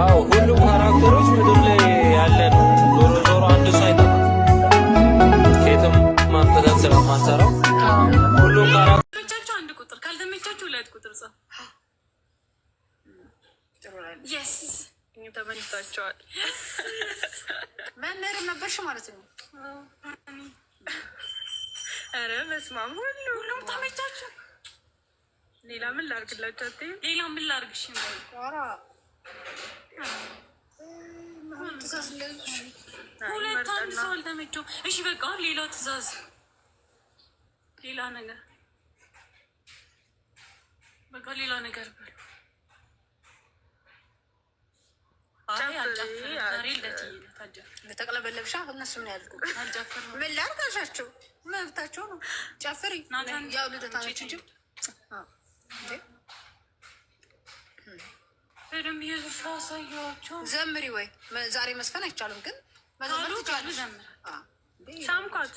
አዎ ሁሉም ካራክተሮች ምድር ላይ ያለ ነው። ዞሮ ዞሮ አንድ ሰው አይጠፋም። ከየትም ማምጣት ስለማንሰራው ሁሉም ካራክተሮቻቸው አንድ ቁጥር ካልተመቻችሁ ሁለት ቁጥር ጻፍ። የስ ተመኝታቸዋል። መምህርም ነበርሽ ማለት ነው። ኧረ በስመ አብ ሁሉም ተመቻችሁ። ሌላ ምን ላድርግላችሁ? ሌላ ምን ላድርግሽ? ሁለት አንድ ሰው አልተመቸውም። እሺ በቃ ሌላ ትእዛዝ፣ ሌላ ነገር በቃ ሌላ ነገር በል። ተቀለበለብሻ እነሱ ምን ያልኩ ምን ላድርጋሻቸው? መብታቸው ነው። ጨፍሪ ያው ልደታነች እንጂ በደንብ ኢየሱስ አሳያቸው። ዘምሪ ወይ ዛሬ መስፈን አይቻልም፣ ግን መዘመር ትችላለሽ። ሳምኳት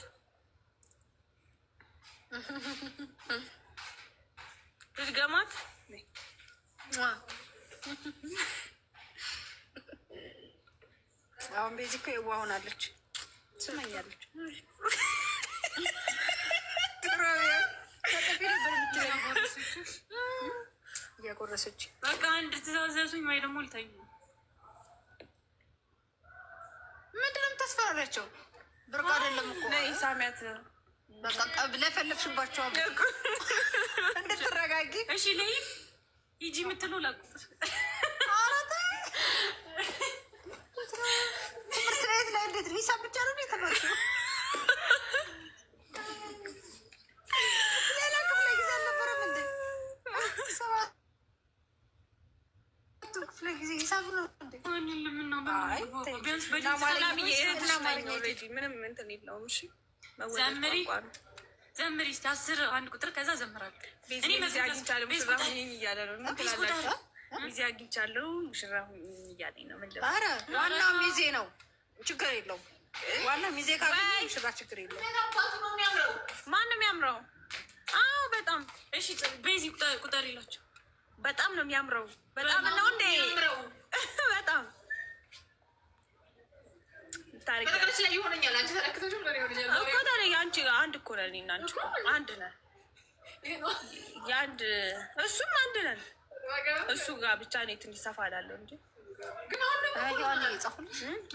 ልትገማት አሁን ቤዚ እኮ የዋህ ሆናለች፣ ትስመኛለች። እያጎረሰች በቃ አንድ ትእዛዘሱኝ ወይ ደግሞ ልተኛ። ምንድን ነው የምታስፈራሪያቸው? ብርቅ አይደለም እኮ ሳሚያት። በቃ ለፈለግሽባቸው እንድትረጋጊ። እሺ ለይ ሂጂ የምትሉ ላቁጥ ትምህርት ቤት ላይ እንዴት ሂሳብ ብቻ ነው የተማርሽው? ሌላ ክፍለ ጊዜ አልነበረም እንዴ? ክፍለ ጊዜ ሂሳብ ነው እንዴ? ምንም እንትን የለውም። እሺ ዘምሪ እስኪ 10 አንድ ቁጥር ከዛ ዘምራለሁ። ጊዜ አግኝቻለሁ ሙሽራ ሁኚኝ እያለ ነው። ምን ትላላችሁ? ጊዜ አግኝቻለሁ ሙሽራ ሁኚኝ እያለኝ ነው። ኧረ ዋናው ሚዜ ነው፣ ችግር የለውም። ዋናው ሚዜ ካገኘ ሙሽራ ችግር የለውም። ማን ነው የሚያምረው? አዎ በጣም እሺ። ቤዚ ቁጥር ይላቸው። በጣም ነው የሚያምረው። በጣም ነው እንዴ? በጣም ታሪክ ላይ ይሆነኛል። አንቺ ተረክተሽ ነው እኮ ታዲያ አንቺ አንድ እኮ ነን እና አንቺ አንድ ነን። ያንድ እሱም አንድ ነን። እሱ ጋር ብቻ ነው ትንሽ ሰፋ እላለሁ እንጂ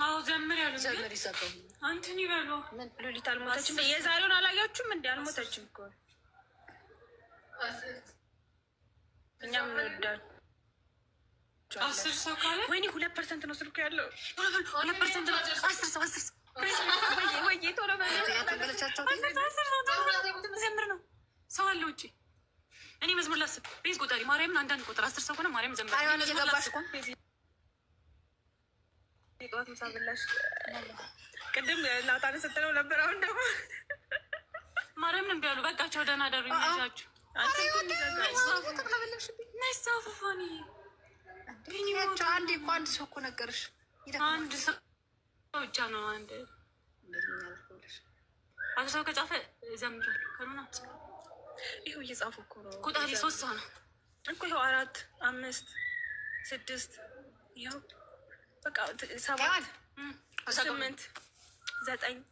አዎ ዘምር ያለው ዘምር ይሰጠው። አንተን ይበሉ ምን ሉሊት አልሞተችም። የዛሬውን አላያችሁም እንዴ? አልሞተችም እኮ እኛም እንወዳለን። 10 ሰው ካለ ወይኔ 2% ነው ስልኩ ያለው። 2% ነው። 10 ሰው ወይ ቶሎ በለቻቸው። ዘምር ነው ሰው አለ ውጪ። እኔ መዝሙር ላስብ። ቤዝ ቁጠሪ ማርያምን አንዳንድ ቁጥር 10 ሰው ሆነ ማርያም ዘምር። አይዋን እየገባሽ እኮ ጠዋት ምሳ በላሽ። ቅድም ናታን ስትለው ነበር። አሁን ደግሞ ማርያምን እምቢ አሉ። በቃቸው ደህና ደሩ ይመቻችሁ። አንድ እኮ አንድ ሰው እኮ ነገርሽ። አንድ ሰው ብቻ ነው። አንድ 10 ሰው ከጻፈ ዘምራለሁ። ከሆነ ይኸው እየጻፉ እኮ ነው። ቁጣሪ 3 ሰው ነው እኮ ይኸው 4 5 6 ይኸው በቃ 7 8 9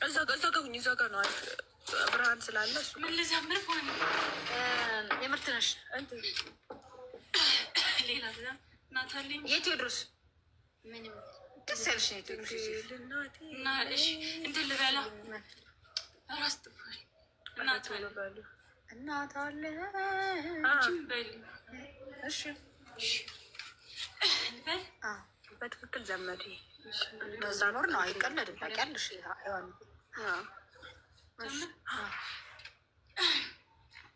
እዛ ጋ ነው ብርሃን ስላለ እሱ ምን ልዘምር ሆነ የምርት ነሽ ሌላ ናታሊ የቴዎድሮስ ምንም ደስ ያለሽ ነው። ቴዎድሮስ እናትሽ እንትን ልበላ ራስ ጥፋሽ እናት በሉ እናት አለ እቺም በል እሺ በል በትክክል ዘመዴ በዛ ኖር ነው አይቀለድም። ታውቂያለሽ አይዋን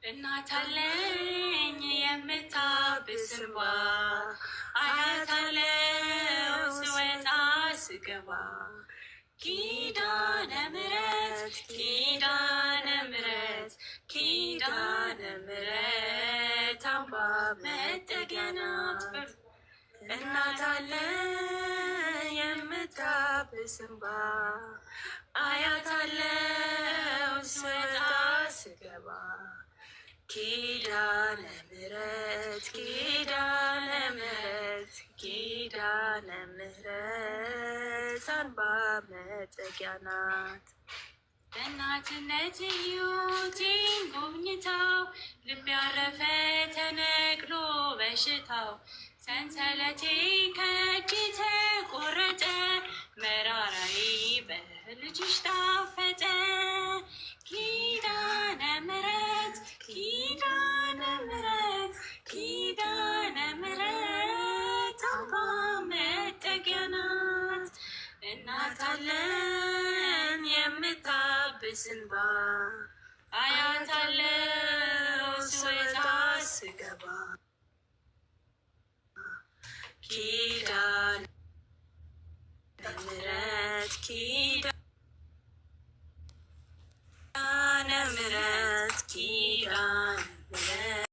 እናት አለኝ የምታብስ እንባ አያት አለው ስወጣ ስገባ ኪዳነ ምሕረት ኪዳነ ምሕረት ኪዳነ ምሕረት አምባ መጠጊያ ናት። እናት አለ የምታብስ እንባ አያት አለው ስወጣ ስገባ ኪዳነ ምሕረት ኪዳነ ምሕረት ኪዳነ ምሕረት አርባ መጠጊያ ናት። በእናትነት ሕይወቴን ጎብኝታው ልብ ያረፈ ተነቅሎ በሽታው ሰንሰለቴ ከእጄ ተቆረጠ መራራዬ በልጅሽ ታፈጠ። ኪዳነ ምሕረት ኪዳነ ምሕረት ኪዳነ ምሕረት አምባ መጠጊያ ናት። እናት አለን የምታብስ እንባ አያት አለው ስወጣ ስገባ